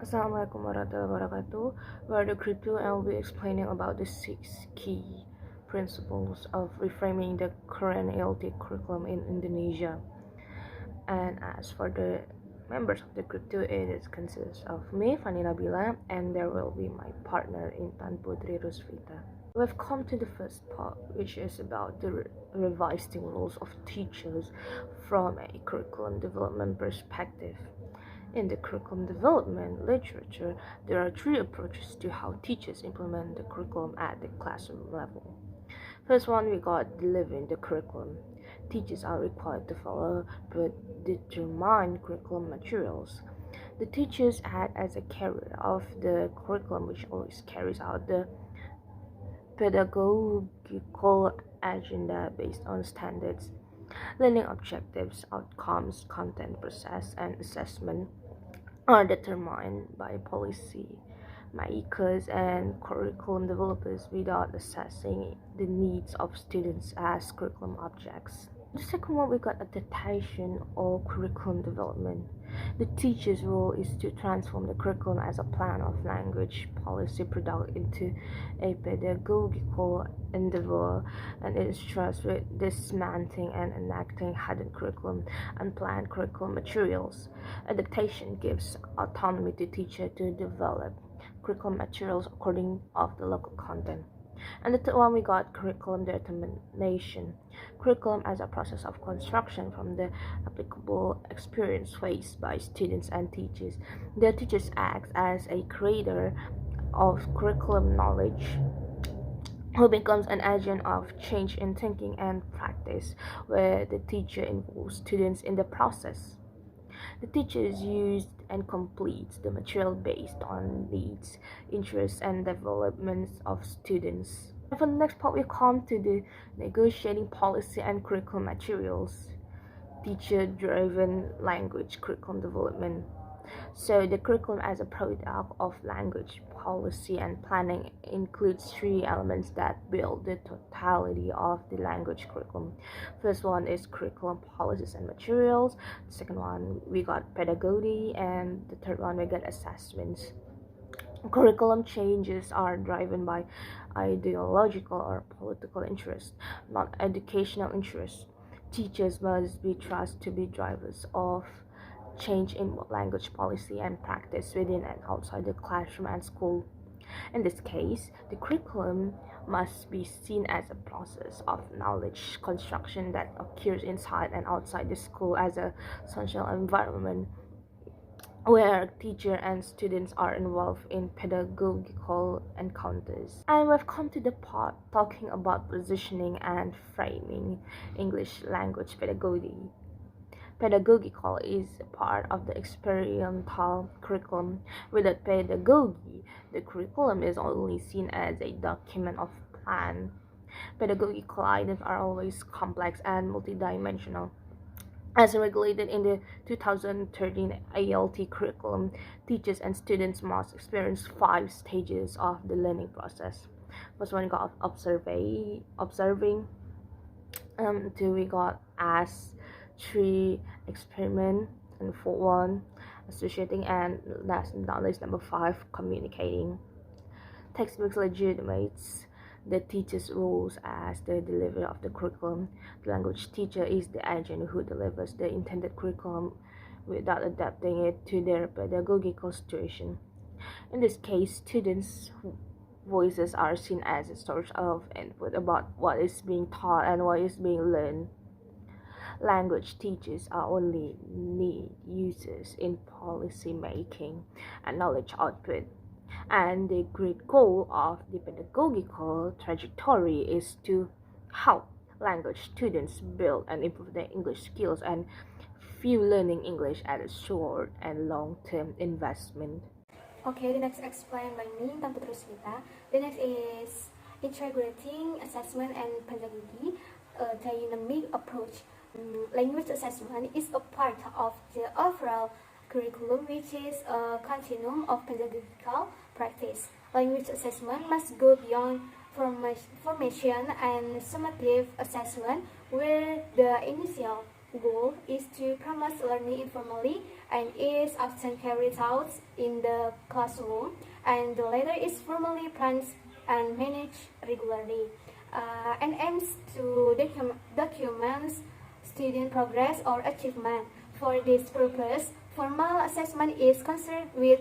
Assalamualaikum warahmatullahi wabarakatuh. We're the crypto and will be explaining about the 6 key principles of reframing the current ALT curriculum in Indonesia. And as for the members of the crypto, it consists of me, Fani Nabila, and there will be my partner Intan Putri Rusvita. We've come to the first part, which is about the revising roles of teachers from a curriculum development perspective. In the curriculum development literature, there are three approaches to how teachers implement the curriculum at the classroom level. First one, we got delivering the curriculum. Teachers are required to follow predetermined curriculum materials. The teachers act as a carrier of the curriculum, which always carries out the pedagogical agenda based on standards. Learning objectives, outcomes, content, process, and assessment are determined by policy makers and curriculum developers without assessing the needs of students as curriculum objects. The second one, we got adaptation or curriculum development. The teacher's role is to transform the curriculum as a plan of language policy product into a pedagogical endeavor, and it is trust with dismantling and enacting hidden curriculum and planned curriculum materials. Adaptation gives autonomy to teacher to develop curriculum materials according of the local content. And the third one, we got curriculum determination. Curriculum as a process of construction from the applicable experience faced by students and teachers. The teachers act as a creator of curriculum knowledge who becomes an agent of change in thinking and practice, where the teacher involves students in the process. The teachers use and completes the material based on needs, interests, and developments of students. And for the next part, we come to the negotiating policy and curriculum materials, teacher-driven language curriculum development. So the curriculum as a product of language policy and planning includes three elements that build the totality of the language curriculum. First one is curriculum policies and materials. The second one, we got pedagogy, and the third one, we got assessments. Curriculum changes are driven by ideological or political interest, not educational interest. Teachers must be trusted to be drivers of change in language policy and practice within and outside the classroom and school. In this case, the curriculum must be seen as a process of knowledge construction that occurs inside and outside the school as a social environment where teacher and students are involved in pedagogical encounters. And we've come to the part talking about positioning and framing English language pedagogy. Pedagogical is part of the experiential curriculum. Without pedagogy, the curriculum is only seen as a document of plan. Pedagogical items are always complex and multidimensional. As regulated in the 2013 ALT curriculum, teachers and students must experience 5 stages of the learning process. First one, got observing. Two, we got ask, 3, experiment, and 4, 1, associating, and last but not least, number 5, communicating. Textbooks legitimates the teacher's roles as the deliverer of the curriculum. The language teacher is the agent who delivers the intended curriculum without adapting it to their pedagogical situation. In this case, students' voices are seen as a source of input about what is being taught and what is being learned. Language teachers are only need users in policy making and knowledge output. And the great goal of the pedagogical trajectory is to help language students build and improve their English skills and view learning English as a short and long-term investment. Okay, the next explained by me, Tante Rusmita. The next is integrating assessment and pedagogy, a dynamic approach. Language assessment is a part of the overall curriculum, which is a continuum of pedagogical practice. Language assessment must go beyond formation and summative assessment, where the initial goal is to promote learning informally and is often carried out in the classroom, and the latter is formally planned and managed regularly, and aims to document student progress or achievement. For this purpose, formal assessment is concerned with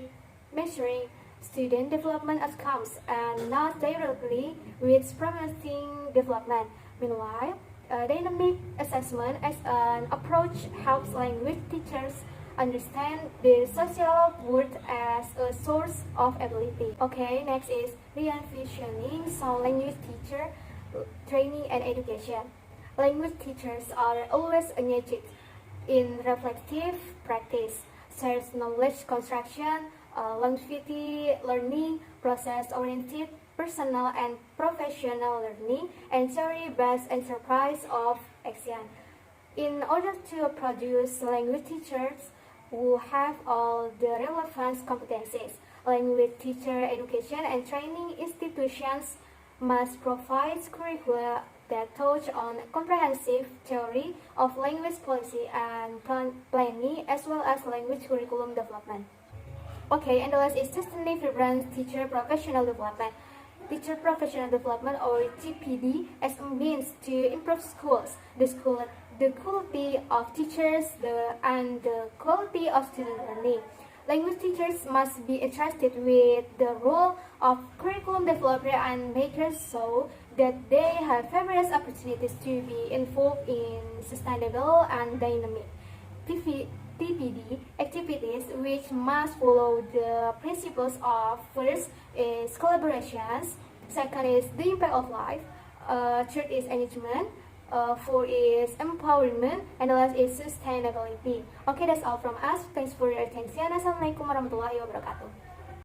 measuring student development outcomes and not directly with promoting development. Meanwhile, dynamic assessment as an approach helps language teachers understand their social worth as a source of ability. Okay, next is re-envisioning some language teacher training and education. Language teachers are always engaged in reflective practice, such as knowledge construction, longevity learning, process-oriented, personal and professional learning, and theory-based enterprise of action. In order to produce language teachers who have all the relevant competencies, language teacher education and training institutions must provide curricula that touch on comprehensive theory of language policy and planning, as well as language curriculum development. Okay, and the last is sustainable vibrant teacher professional development. Teacher professional development, or TPD, as a means to improve schools, the quality of teachers, and the quality of student learning. Language teachers must be entrusted with the role of curriculum developer and makers so that they have various opportunities to be involved in sustainable and dynamic TPD activities, which must follow the principles of: first is collaborations, second is the impact of life, third is engagement, four is empowerment, and the last is sustainability. Okay, that's all from us. Thanks for your attention. Assalamualaikum warahmatullahi wabarakatuh.